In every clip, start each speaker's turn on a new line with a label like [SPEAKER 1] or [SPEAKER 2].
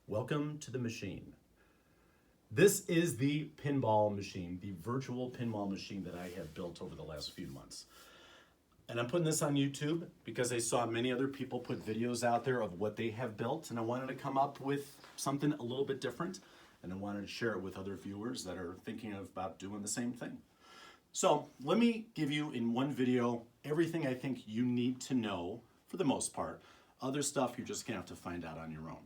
[SPEAKER 1] Welcome to the machine. This is the pinball machine, the virtual pinball machine that I have built over the last few months. And I'm putting this on YouTube because I saw many other people put videos out there of what they have built, and I wanted to come up with something a little bit different, and I wanted to share it with other viewers that are thinking about doing the same thing. So let me give you in one video everything I think you need to know for the most part. Other stuff you're just gonna have to find out on your own.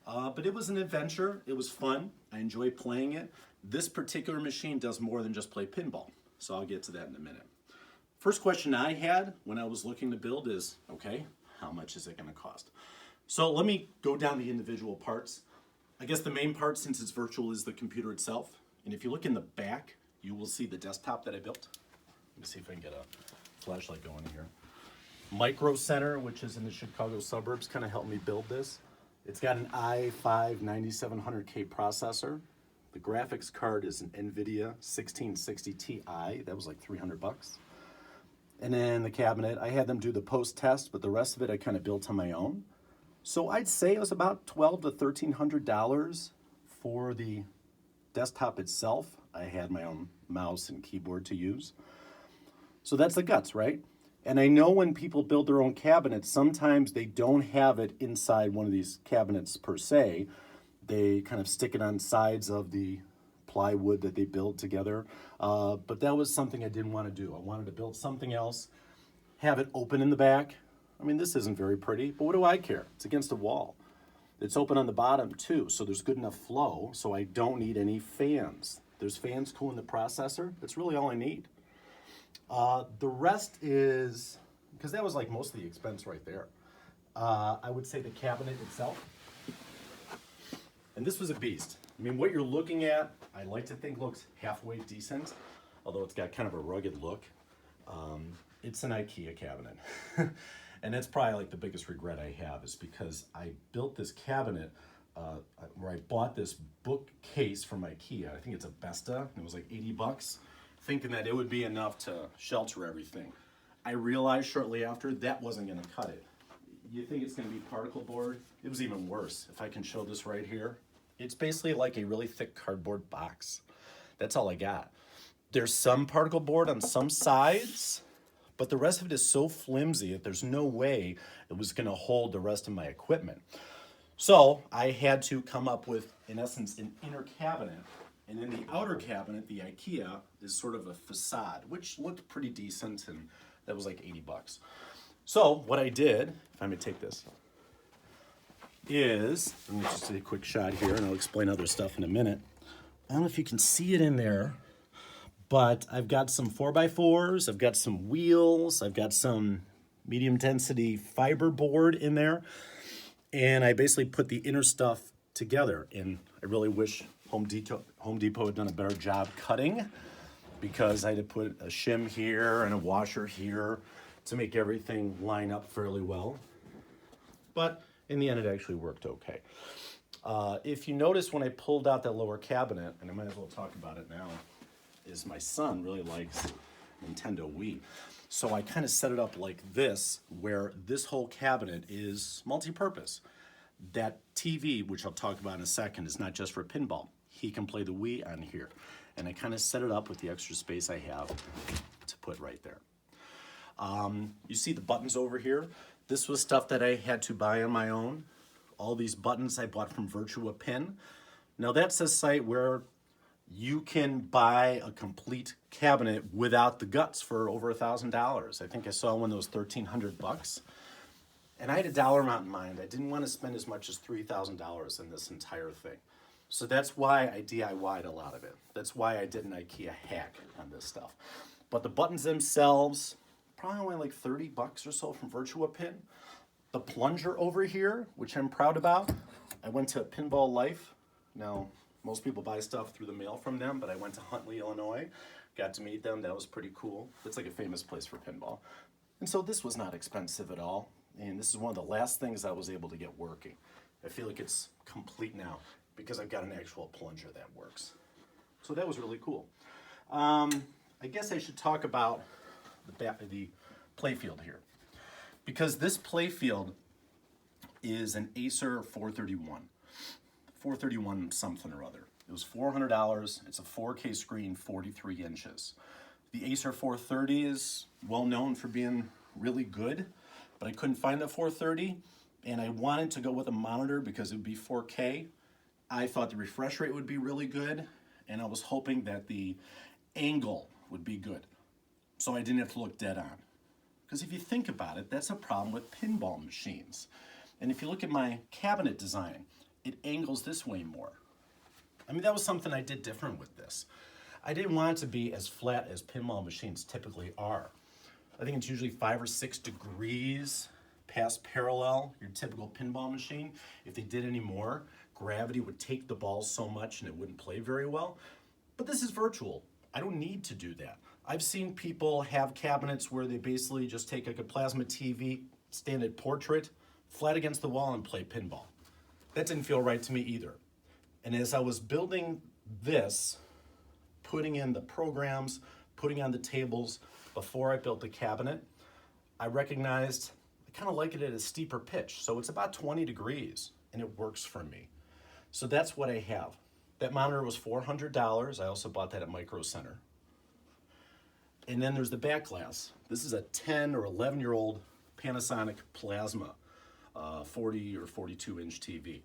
[SPEAKER 1] But it was an adventure, it was fun, I enjoy playing it. This particular machine does more than just play pinball, so I'll get to that in a minute. First question I had when I was looking to build is, okay, how much is it gonna cost? So let me go down the individual parts. I guess the main part, since it's virtual, is the computer itself. And if you look in the back, you will see the desktop that I built. Let me see if I can get a flashlight going here. Micro Center, which is in the Chicago suburbs, kind of helped me build this. It's got an i5 9700K processor. The graphics card is an NVIDIA 1660 Ti. That was like 300 bucks. And then the cabinet, I had them do the post-test, but the rest of it I kind of built on my own. So I'd say it was about $1,200 to $1,300 for the desktop itself. I had my own mouse and keyboard to use. So that's the guts, right? And I know when people build their own cabinets, sometimes they don't have it inside one of these cabinets per se. They kind of stick it on sides of the plywood that they build together. But that was something I didn't want to do. I wanted to build something else, have it open in the back. I mean, this isn't very pretty, but what do I care? It's against a wall. It's open on the bottom too, so there's good enough flow, so I don't need any fans. There's fans cooling the processor. That's really all I need. The rest is, because that was like most of the expense right there. I would say the cabinet itself. And this was a beast. I mean, what you're looking at, I like to think looks halfway decent, although it's got kind of a rugged look. It's an IKEA cabinet. And that's probably like the biggest regret I have, is because I built this cabinet where I bought this bookcase from IKEA. I think it's a Besta, and it was like 80 bucks, thinking that it would be enough to shelter everything. I realized shortly after that wasn't gonna cut it. You think it's gonna be particle board? It was even worse. If I can show this right here, it's basically like a really thick cardboard box. That's all I got. There's some particle board on some sides, but the rest of it is so flimsy that there's no way it was gonna hold the rest of my equipment. So I had to come up with, in essence, an inner cabinet. And in the outer cabinet, the IKEA is sort of a facade, which looked pretty decent, and that was like 80 bucks. So what I did, if I may take this, is, let me just take a quick shot here, and I'll explain other stuff in a minute. I don't know if you can see it in there, but I've got some 4x4s, I've got some wheels, I've got some medium density fiber board in there, and I basically put the inner stuff together. And I really wish Home Depot had done a better job cutting, because I had to put a shim here and a washer here to make everything line up fairly well. But in the end, it actually worked okay. If you notice, when I pulled out that lower cabinet, and I might as well talk about it now, is my son really likes Nintendo Wii. So I kind of set it up like this, where this whole cabinet is multi-purpose. That TV, which I'll talk about in a second, is not just for pinball. He can play the Wii on here. And I kind of set it up with the extra space I have to put right there. You see the buttons over here? This was stuff that I had to buy on my own. All these buttons I bought from Virtua Pin. Now that's a site where you can buy a complete cabinet without the guts for over $1,000. I think I saw one that was 1,300 bucks. And I had a dollar amount in mind. I didn't want to spend as much as $3,000 in this entire thing. So that's why I DIY'd a lot of it. That's why I did an IKEA hack on this stuff. But the buttons themselves, probably only like 30 bucks or so from Virtua Pin. The plunger over here, which I'm proud about, I went to Pinball Life. Now, most people buy stuff through the mail from them, but I went to Huntley, Illinois, got to meet them. That was pretty cool. It's like a famous place for pinball. And so this was not expensive at all. And this is one of the last things I was able to get working. I feel like it's complete now because I've got an actual plunger that works. So that was really cool. I guess I should talk about the playfield here, because this playfield is an Acer 431. 431 something or other. It was $400. It's a 4K screen, 43 inches. The Acer 430 is well known for being really good, but I couldn't find the 430, and I wanted to go with a monitor because it would be 4K. I thought the refresh rate would be really good, and I was hoping that the angle would be good, so I didn't have to look dead on. Because if you think about it, that's a problem with pinball machines. And if you look at my cabinet design, it angles this way more. I mean, that was something I did different with this. I didn't want it to be as flat as pinball machines typically are. I think it's usually 5 or 6 degrees past parallel, your typical pinball machine. If they did any more, gravity would take the balls so much and it wouldn't play very well. But this is virtual. I don't need to do that. I've seen people have cabinets where they basically just take like a plasma TV, stand at portrait, flat against the wall and play pinball. That didn't feel right to me either. And as I was building this, putting in the programs, putting on the tables, before I built the cabinet, I recognized I kind of like it at a steeper pitch. So it's about 20 degrees and it works for me. So that's what I have. That monitor was $400. I also bought that at Micro Center. And then there's the back glass. This is a 10 or 11-year-old Panasonic Plasma 40 or 42 inch TV.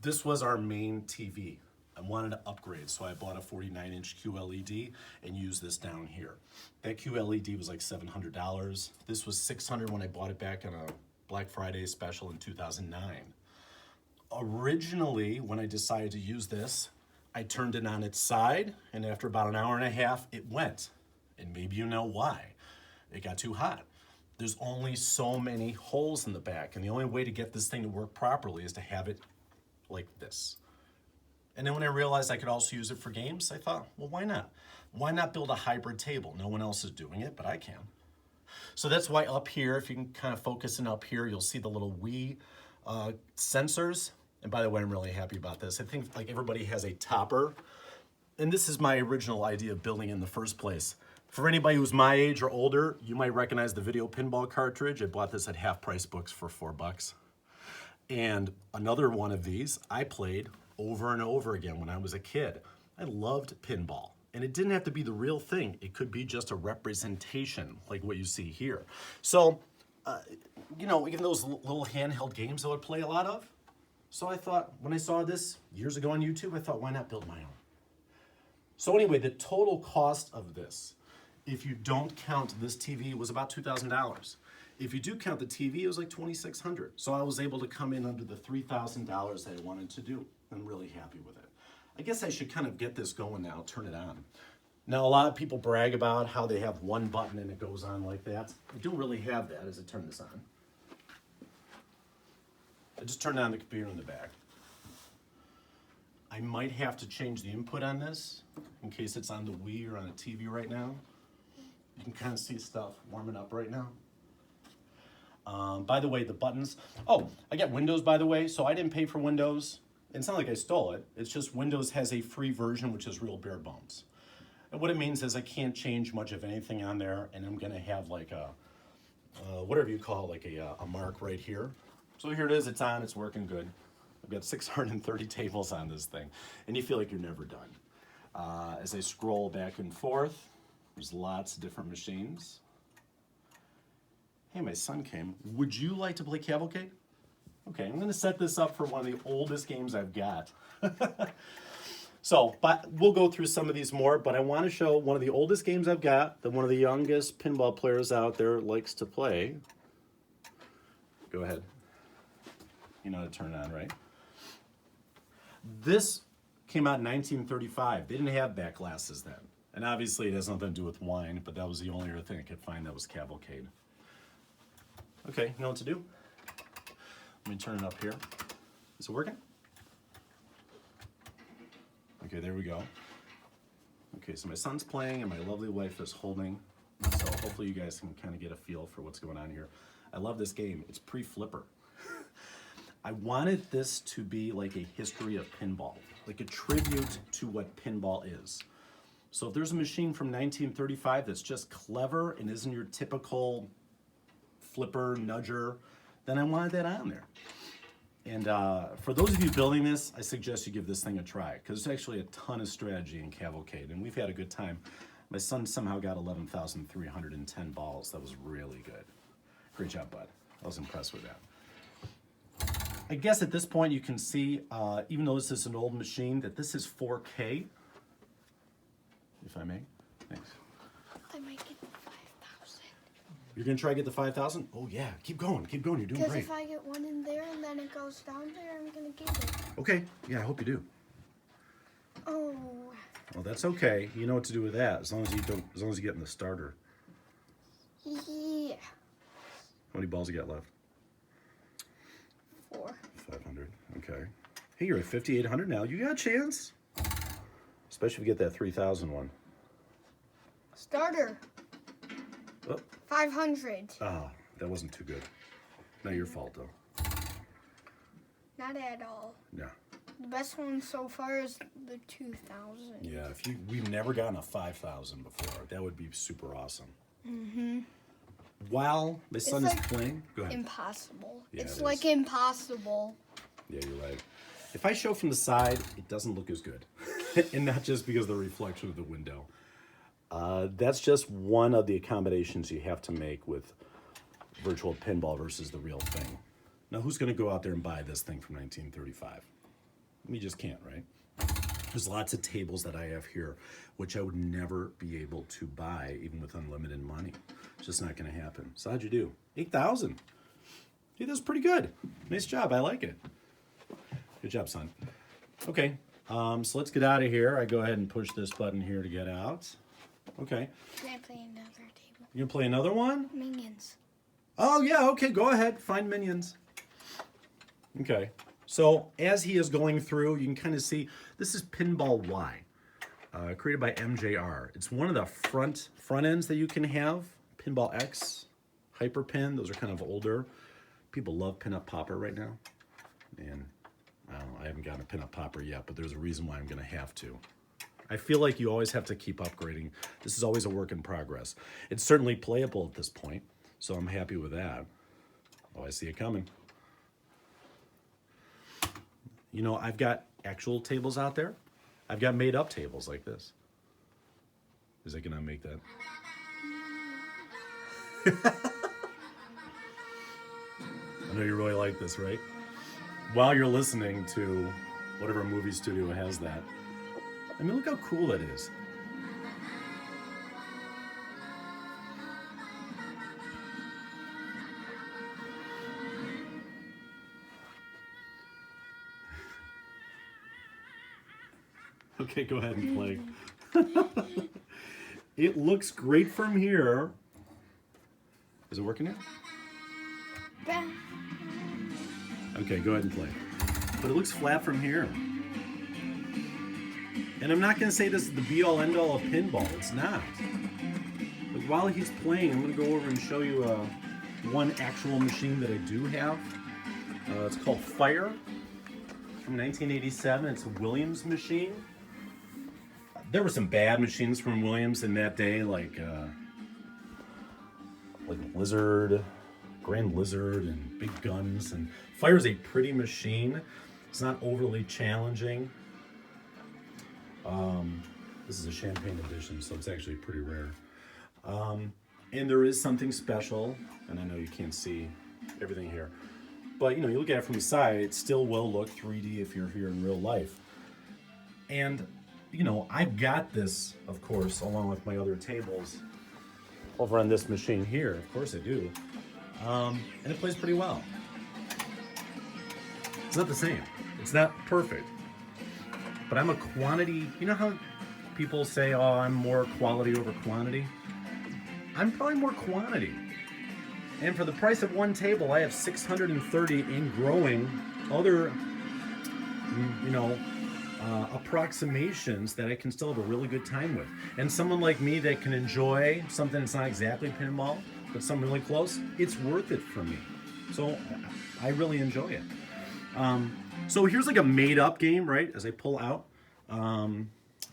[SPEAKER 1] This was our main TV. I wanted to upgrade, so I bought a 49 inch QLED and used this down here. That QLED was like $700. This was $600 when I bought it back on a Black Friday special in 2009. Originally, when I decided to use this, I turned it on its side, and after about an hour and a half, it went. And maybe you know why. It got too hot. There's only so many holes in the back, and the only way to get this thing to work properly is to have it like this. And then when I realized I could also use it for games, I thought, well, why not? Why not build a hybrid table? No one else is doing it, but I can. So that's why up here, if you can kind of focus in up here, you'll see the little Wii sensors. And by the way, I'm really happy about this. I think like everybody has a topper. And this is my original idea of building in the first place. For anybody who's my age or older, you might recognize the video pinball cartridge. I bought this at Half Price Books for $4. And another one of these I played over and over again when I was a kid. I loved pinball. And it didn't have to be the real thing. It could be just a representation like what you see here. So, you know, even those little handheld games I would play a lot of. So I thought, when I saw this years ago on YouTube, I thought, why not build my own? So anyway, the total cost of this, if you don't count this TV, was about $2,000. If you do count the TV, it was like $2,600. So I was able to come in under the $3,000 that I wanted to do. I'm really happy with it. I guess I should kind of get this going now, turn it on. Now, a lot of people brag about how they have one button and it goes on like that. I don't really have that as I turn this on. I just turned on the computer in the back. I might have to change the input on this in case it's on the Wii or on a TV right now. You can kind of see stuff warming up right now. By the way, the buttons. Oh, I got Windows, by the way, so I didn't pay for Windows. It's not like I stole it. It's just Windows has a free version, which is real bare bones. And what it means is I can't change much of anything on there, and I'm going to have like a, whatever you call it, like a mark right here. So here it is. It's on. It's working good. I've got 630 tables on this thing, and you feel like you're never done. As I scroll back and forth, there's lots of different machines. Hey, my son came. Would you like to play Cavalcade? Okay, I'm going to set this up for one of the oldest games I've got. So, but we'll go through some of these more, but I want to show one of the oldest games I've got that one of the youngest pinball players out there likes to play. Go ahead. You know how to turn it on, right? This came out in 1935. They didn't have back glasses then. And obviously it has nothing to do with wine, but that was the only other thing I could find that was Cavalcade. Okay, you know what to do? Let me turn it up here. Is it working? Okay, there we go. Okay, so my son's playing and my lovely wife is holding. So hopefully you guys can kind of get a feel for what's going on here. I love this game. It's pre-flipper. I wanted this to be like a history of pinball, like a tribute to what pinball is. So if there's a machine from 1935 that's just clever and isn't your typical flipper, nudger, then I wanted that on there. And for those of you building this, I suggest you give this thing a try because there's actually a ton of strategy in Cavalcade, and we've had a good time. My son somehow got 11,310 balls. That was really good. Great job, bud. I was impressed with that. I guess at this point you can see, even though this is an old machine, that this is 4K, if I may. Thanks.
[SPEAKER 2] I might get the 5,000.
[SPEAKER 1] You're going to try to get the 5,000? Oh, yeah. Keep going. Keep going. You're doing great.
[SPEAKER 2] Because if I get one in there and then it goes down there, I'm going to get it.
[SPEAKER 1] Okay. Yeah, I hope you do.
[SPEAKER 2] Oh.
[SPEAKER 1] Well, that's okay. You know what to do with that as long as you get in the starter.
[SPEAKER 2] Yeah.
[SPEAKER 1] How many balls you got left?
[SPEAKER 2] 4.
[SPEAKER 1] 500. Okay. Hey, you're at 5,800 now. You got a chance. Especially if you get that 3,000 one.
[SPEAKER 2] Starter.
[SPEAKER 1] Oh.
[SPEAKER 2] 500.
[SPEAKER 1] Oh, that wasn't too good. Not your fault, though.
[SPEAKER 2] Not at all.
[SPEAKER 1] Yeah.
[SPEAKER 2] The best one so far is the 2,000.
[SPEAKER 1] Yeah, we've never gotten a 5,000 before. That would be super awesome.
[SPEAKER 2] Mm-hmm.
[SPEAKER 1] While my son is playing, go ahead.
[SPEAKER 2] Impossible.
[SPEAKER 1] Yeah,
[SPEAKER 2] it's like impossible.
[SPEAKER 1] Yeah, you're right. If I show from the side, it doesn't look as good. And not just because of the reflection of the window. That's just one of the accommodations you have to make with virtual pinball versus the real thing. Now, who's going to go out there and buy this thing from 1935? We just can't, right? There's lots of tables that I have here, which I would never be able to buy, even with unlimited money. It's just not going to happen. So how'd you do? 8,000. Hey, that's pretty good. Nice job. I like it. Good job, son. Okay, so let's get out of here. I go ahead and push this button here to get out. Okay.
[SPEAKER 2] Can I play another table?
[SPEAKER 1] You gonna play another one?
[SPEAKER 2] Minions.
[SPEAKER 1] Oh, yeah, okay, go ahead. Find minions. Okay. So as he is going through, you can kind of see, this is Pinball Y, created by MJR. It's one of the front ends that you can have. Pinball X, Hyperpin, those are kind of older. People love Pinup Popper right now. And I don't know, I haven't gotten a Pinup Popper yet, but there's a reason why I'm gonna have to. I feel like you always have to keep upgrading. This is always a work in progress. It's certainly playable at this point, so I'm happy with that. Oh, I see it coming. You know, I've got actual tables out there. I've got made-up tables like this. Is it gonna make that? I know you really like this, right? While you're listening to whatever movie studio has that. I mean, look how cool that is. Okay, go ahead and play. It looks great from here. Is it working now? Okay, go ahead and play. But it looks flat from here. And I'm not going to say this is the be-all, end-all of pinball. It's not. But while he's playing, I'm going to go over and show you one actual machine that I do have. It's called Fire from 1987. It's a Williams machine. There were some bad machines from Williams in that day, like Lizard, Grand Lizard, and Big Guns. And Fire's a pretty machine. It's not overly challenging. This is a champagne edition, so it's actually pretty rare. And there is something special, and I know you can't see everything here, but you look at it from the side, it still will look 3D if you're here in real life. And I've got this, of course, along with my other tables over on this machine here. Of course I do. And it plays pretty well. It's not the same. It's not perfect. But I'm a quantity, you know how people say, oh, I'm more quality over quantity? I'm probably more quantity. And for the price of one table, I have 630 and growing other, approximations that I can still have a really good time with. And someone like me that can enjoy something that's not exactly pinball, but something really close, it's worth it for me. So I really enjoy it. So here's like a made-up game, right? As I pull out, I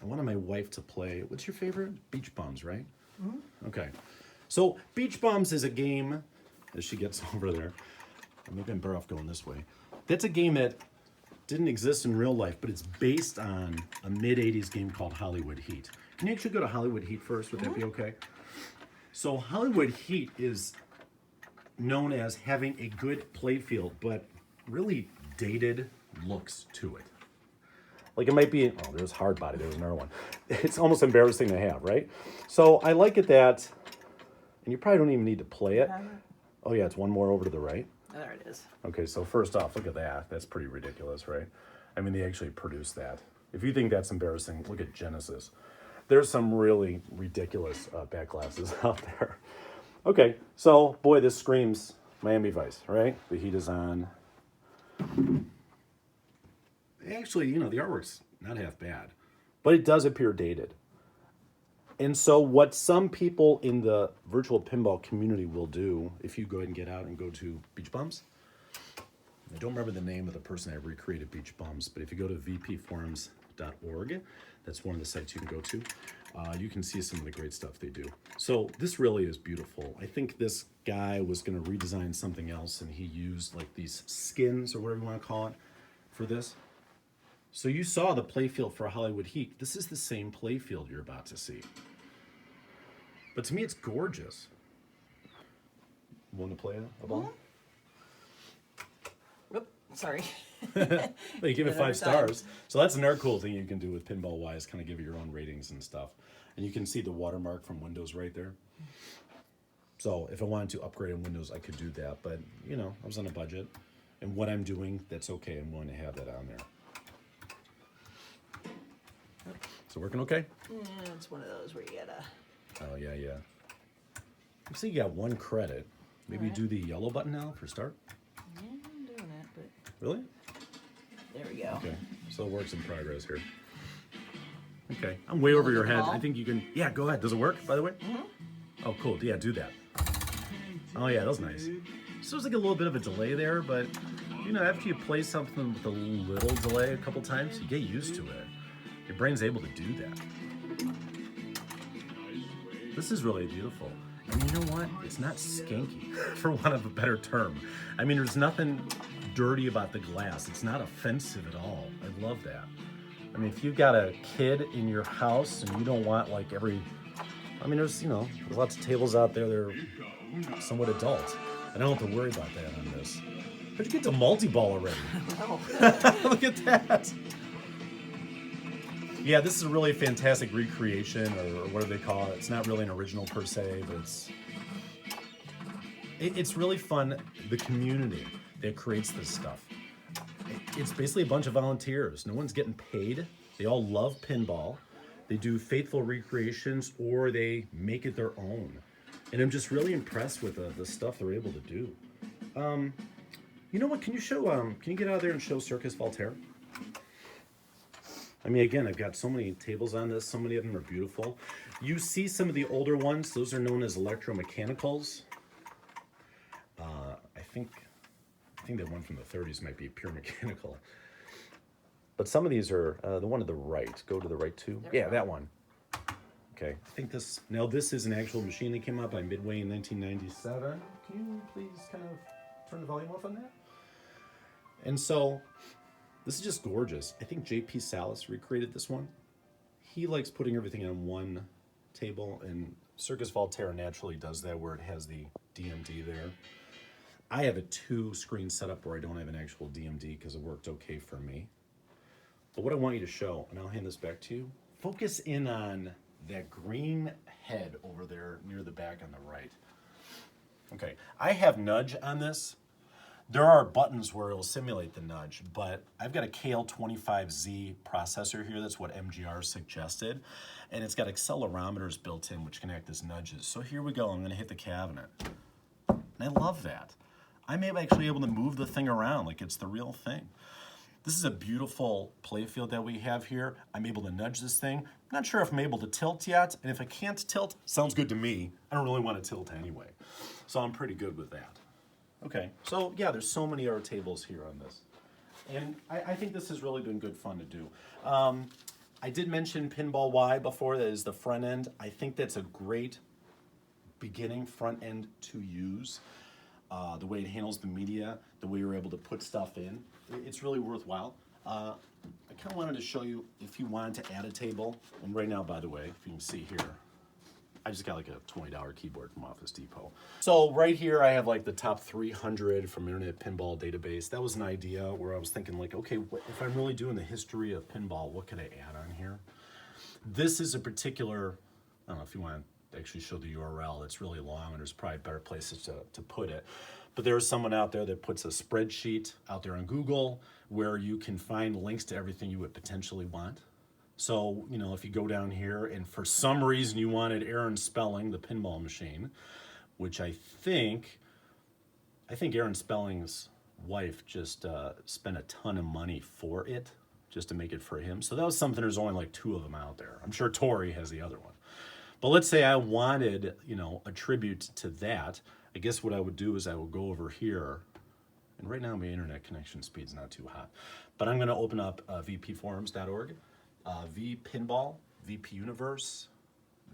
[SPEAKER 1] wanted my wife to play. What's your favorite? Beach Bums, right? Mm-hmm. Okay. So Beach Bums is a game, as she gets over there, Maybe I'm better off going this way. That's a game that didn't exist in real life, but it's based on a mid-'80s game called Hollywood Heat. Can you actually go to Hollywood Heat first? Would that be okay? So Hollywood Heat is known as having a good playfield, but really dated looks to it. Like it might be, oh, there's Hard Body, there's another one. It's almost embarrassing to have, right? So I like it that, and you probably don't even need to play it. Oh yeah, it's one more over to the right.
[SPEAKER 3] There it is.
[SPEAKER 1] Okay, so first off, look at that. That's pretty ridiculous, right? I mean, they actually produced that. If you think that's embarrassing, look at Genesis. There's some really ridiculous back glasses out there. Okay, so boy, this screams Miami Vice, right? The heat is on. Actually, you know, the artwork's not half bad, but it does appear dated. And so what some people in the virtual pinball community will do, if you go ahead and get out and go to Beach Bums, I don't remember the name of the person that recreated Beach Bums, but if you go to vpforums.org, that's one of the sites you can go to, you can see some of the great stuff they do. So this really is beautiful. I think this guy was going to redesign something else, and he used like these skins or whatever you want to call it for this. So you saw the playfield for Hollywood Heat. This is the same playfield you're about to see. But to me, it's gorgeous. Want to play a ball?
[SPEAKER 3] Oop, sorry.
[SPEAKER 1] Well, you give it 5
[SPEAKER 3] Another time.
[SPEAKER 1] stars. So that's another cool thing you can do with Pinball Wise, kind of give it your own ratings and stuff. And you can see the watermark from Windows right there. So if I wanted to upgrade in Windows, I could do that. But, you know, I was on a budget. And what I'm doing, that's okay. I'm going to have that on there. So working okay?
[SPEAKER 3] Yeah, it's one of those where you gotta.
[SPEAKER 1] Oh, yeah, yeah. You see you got 1 credit. Maybe
[SPEAKER 3] Alright.
[SPEAKER 1] do the yellow button now for start?
[SPEAKER 3] Yeah, I'm doing it, but
[SPEAKER 1] Really?
[SPEAKER 3] there we go.
[SPEAKER 1] Okay. So works in progress here. Okay. I'm way over your
[SPEAKER 3] Look at
[SPEAKER 1] head.
[SPEAKER 3] the ball.
[SPEAKER 1] I think you can... Yeah, go ahead. Does it work, by the way? Oh, cool. Yeah, do that. Oh, yeah, that was nice. So there's like a little bit of a delay there, but, you know, after you play something with a little delay a couple times, you get used to it. Your brain's able to do that. This is really beautiful. And you know what? It's not skanky, for want of a better term. I mean, there's nothing dirty about the glass. It's not offensive at all. I love that. I mean, if you've got a kid in your house and you don't want like every... I mean, there's, you know, there's lots of tables out there that are somewhat adult. I don't have to worry about that on this. How'd you get to multi-ball already?
[SPEAKER 3] Oh,
[SPEAKER 1] Look at that. Yeah, this is a really fantastic recreation, or what do they call it? It's not really an original per se, but it's really fun. The community that creates this stuff. It's basically a bunch of volunteers. No one's getting paid. They all love pinball. They do faithful recreations, or they make it their own. And I'm just really impressed with the stuff they're able to do. You know what? Can you show? Can you get out of there and show Circus Voltaire? I mean, again, I've got so many tables on this. So many of them are beautiful. You see some of the older ones. Those are known as electromechanicals. I think that one from the 30s might be pure mechanical. But some of these are the one to the right. Go to the right too.
[SPEAKER 3] There we
[SPEAKER 1] Yeah,
[SPEAKER 3] go.
[SPEAKER 1] that one. Okay, I think this. Now this is an actual machine that came out by Midway in 1997. Can you please kind of turn the volume off on that? And so. This is just gorgeous. I think J.P. Salas recreated this one. He likes putting everything on one table, and Circus Voltaire naturally does that where it has the DMD there. I have a 2-screen setup where I don't have an actual DMD because it worked okay for me. But what I want you to show, and I'll hand this back to you, focus in on that green head over there near the back on the right. Okay, I have nudge on this. There are buttons where it'll simulate the nudge, but I've got a KL25Z processor here. That's what MGR suggested. And it's got accelerometers built in, which can act as nudges. So here we go. I'm going to hit the cabinet. And I love that. I'm actually able to move the thing around like it's the real thing. This is a beautiful playfield that we have here. I'm able to nudge this thing. Not sure if I'm able to tilt yet. And if I can't tilt, sounds good to me. I don't really want to tilt anyway. So I'm pretty good with that. Okay, so yeah, there's so many other tables here on this. And I think this has really been good fun to do. I did mention Pinball Y before, that is the front end. I think that's a great beginning front end to use. the way it handles the media, the way you're able to put stuff in. It's really worthwhile. I kind of wanted to show you if you wanted to add a table. And right now, by the way, if you can see here, I just got like a $20 keyboard from Office Depot. So right here, I have like the top 300 from Internet Pinball Database. That was an idea where I was thinking like, okay, if I'm really doing the history of pinball, what could I add on here? This is a particular, I don't know if you want to actually show the URL. It's really long and there's probably better places to put it. But there's someone out there that puts a spreadsheet out there on Google where you can find links to everything you would potentially want. So, you know, if you go down here and for some reason you wanted Aaron Spelling, the pinball machine, which I think Aaron Spelling's wife just spent a ton of money for it, just to make it for him. So that was something, there's only like 2 of them out there. I'm sure Tori has the other one. But let's say I wanted, you know, a tribute to that. I guess what I would do is I would go over here, and right now my internet connection speed's not too hot, but I'm gonna open up vpforums.org. vPinball, vPuniverse,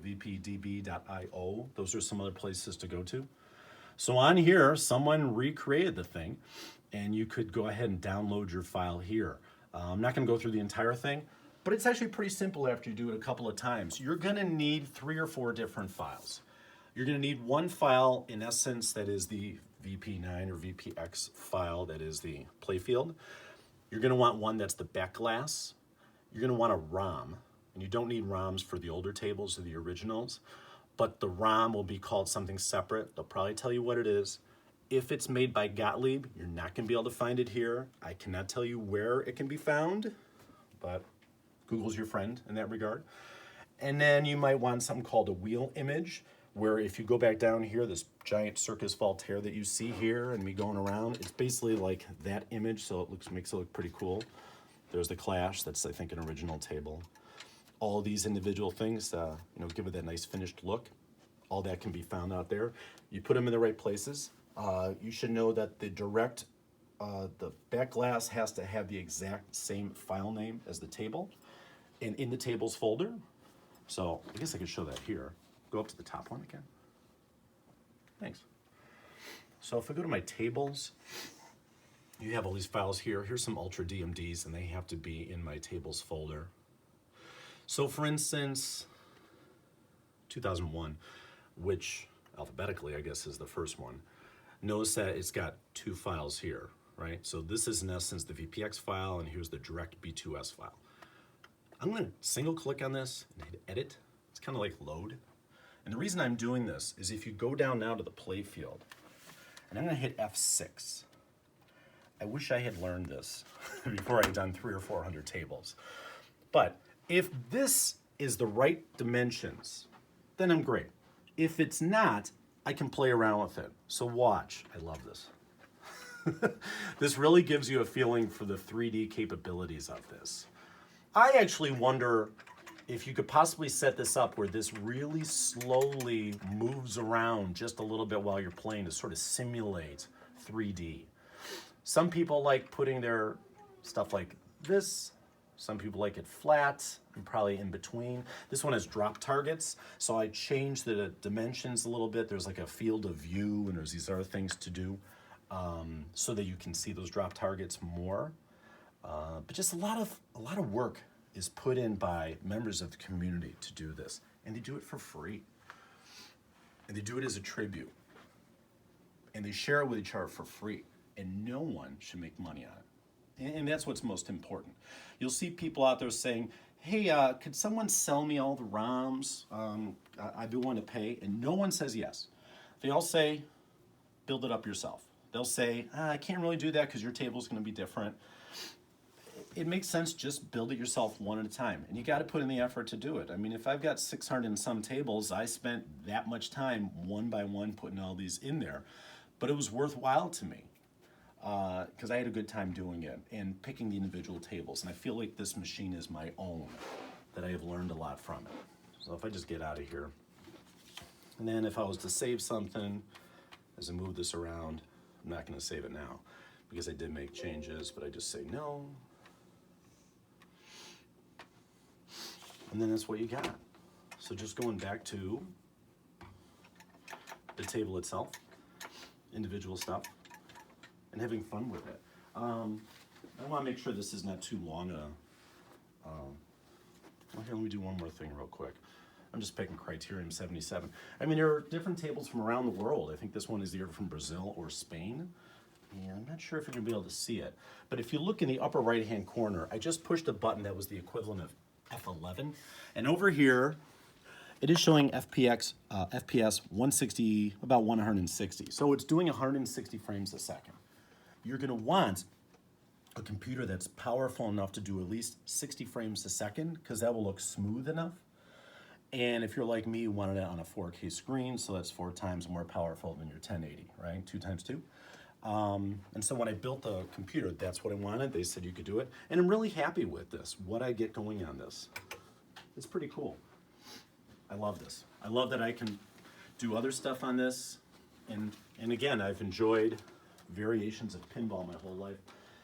[SPEAKER 1] vpdb.io. Those are some other places to go to. So on here, someone recreated the thing, and you could go ahead and download your file here. I'm not going to go through the entire thing, but it's actually pretty simple after you do it a couple of times. You're going to need 3 or 4 different files. You're going to need one file, in essence, that is the VP9 or VPX file, that is the playfield. You're going to want one that's the backglass. You're going to want a ROM, and you don't need ROMs for the older tables or the originals, but the ROM will be called something separate. They'll probably tell you what it is. If it's made by Gottlieb, you're not going to be able to find it here. I cannot tell you where it can be found, but Google's your friend in that regard. And then you might want something called a wheel image, where if you go back down here, this giant Circus Voltaire that you see here and me going around, it's basically like that image, so it makes it look pretty cool. There's the Clash, that's I think an original table. All these individual things, you know, give it that nice finished look. All that can be found out there. You put them in the right places. You should know that the backglass has to have the exact same file name as the table and in the tables folder. So I guess I could show that here. Go up to the top one again. Thanks. So if I go to my tables, you have all these files here. Here's some Ultra DMDs, and they have to be in my tables folder. So for instance, 2001, which alphabetically I guess is the first one, notice that it's got 2 files here, right? So this is in essence the VPX file, and here's the direct B2S file. I'm gonna single click on this and hit edit. It's kind of like load. And the reason I'm doing this is if you go down now to the play field, and I'm gonna hit F6. I wish I had learned this before I had done 300 or 400 tables. But if this is the right dimensions, then I'm great. If it's not, I can play around with it. So watch, I love this. This really gives you a feeling for the 3D capabilities of this. I actually wonder if you could possibly set this up where this really slowly moves around just a little bit while you're playing to sort of simulate 3D. Some people like putting their stuff like this. Some people like it flat and probably in between. This one has drop targets, so I changed the dimensions a little bit. There's like a field of view, and there's these other things to do so that you can see those drop targets more. But just a lot of work is put in by members of the community to do this, and they do it for free. And they do it as a tribute. And they share it with each other for free. And no one should make money on it. And that's what's most important. You'll see people out there saying, hey, could someone sell me all the ROMs? I'd be willing to pay. And no one says yes. They all say, build it up yourself. They'll say, I can't really do that because your table's going to be different. It makes sense, just build it yourself one at a time. And you got to put in the effort to do it. I mean, if I've got 600 and some tables, I spent that much time one by one putting all these in there. But it was worthwhile to me. Because I had a good time doing it and picking the individual tables. And I feel like this machine is my own, that I have learned a lot from it. So if I just get out of here, and then if I was to save something, as I move this around, I'm not going to save it now because I did make changes, but I just say no. And then that's what you got. So just going back to the table itself. individual stuff and having fun with it. I want to make sure this is not too long well, here, let me do one more thing real quick. I'm just picking Criterium 77. I mean, there are different tables from around the world. I think this one is either from Brazil or Spain. And I'm not sure if you're going to be able to see it. But if you look in the upper right-hand corner, I just pushed a button that was the equivalent of F11. And over here, it is showing FPS 160, about 160. So it's doing 160 frames a second. You're going to want a computer that's powerful enough to do at least 60 frames a second, because that will look smooth enough. And if you're like me, you wanted it on a 4K screen, so that's 4 times more powerful than your 1080, right? 2 times 2. And so when I built the computer, that's what I wanted. They said you could do it. And I'm really happy with this, what I get going on this. It's pretty cool. I love this. I love that I can do other stuff on this. And again, I've enjoyed variations of pinball my whole life.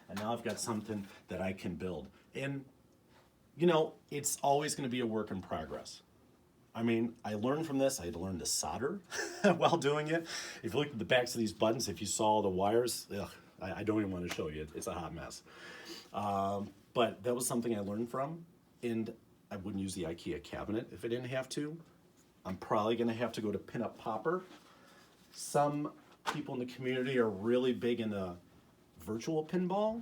[SPEAKER 1] And now I've got something that I can build. And, you know, it's always going to be a work in progress. I mean, I learned from this. I learned to solder while doing it. If you look at the backs of these buttons, if you saw the wires, ugh, I don't even want to show you. It's a hot mess. But that was something I learned from. And I wouldn't use the IKEA cabinet if I didn't have to. I'm probably going to have to go to Pinup Popper. Some people in the community are really big into virtual pinball,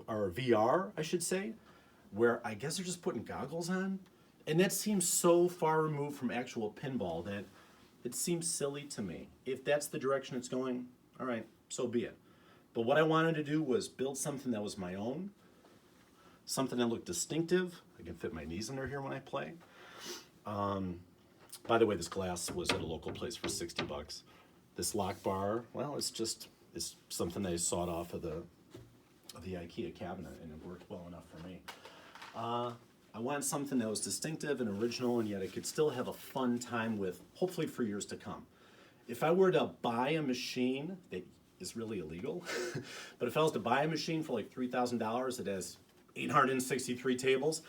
[SPEAKER 1] or VR, I should say, where I guess they're just putting goggles on. And that seems so far removed from actual pinball that it seems silly to me. If that's the direction it's going, all right, so be it. But what I wanted to do was build something that was my own, something that looked distinctive. I can fit my knees under here when I play. By the way, this glass was at a local place for 60 bucks. This lock bar, well, it's something that I sawed off of the IKEA cabinet, and it worked well enough for me. I wanted something that was distinctive and original, and yet I could still have a fun time with, hopefully for years to come. If I were to buy a machine that is really illegal, but if I was to buy a machine for like $3,000 that has 863 tables,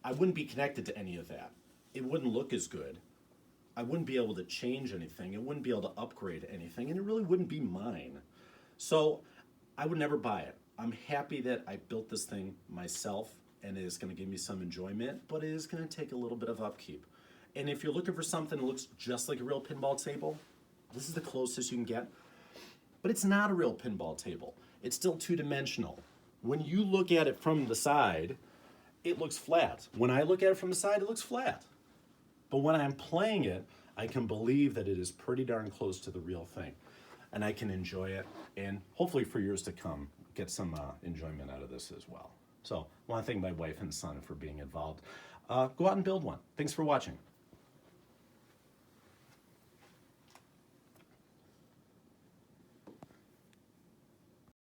[SPEAKER 1] I wouldn't be connected to any of that. It wouldn't look as good. I wouldn't be able to change anything. It wouldn't be able to upgrade anything, and it really wouldn't be mine. So I would never buy it. I'm happy that I built this thing myself, and it is going to give me some enjoyment, but it is going to take a little bit of upkeep. And if you're looking for something that looks just like a real pinball table, this is the closest you can get. But it's not a real pinball table. It's still two-dimensional. When you look at it from the side, it looks flat. When I look at it from the side, it looks flat. But when I'm playing it, I can believe that it is pretty darn close to the real thing. And I can enjoy it, and hopefully for years to come, get some enjoyment out of this as well. So I want to thank my wife and son for being involved. Go out and build one. Thanks for watching.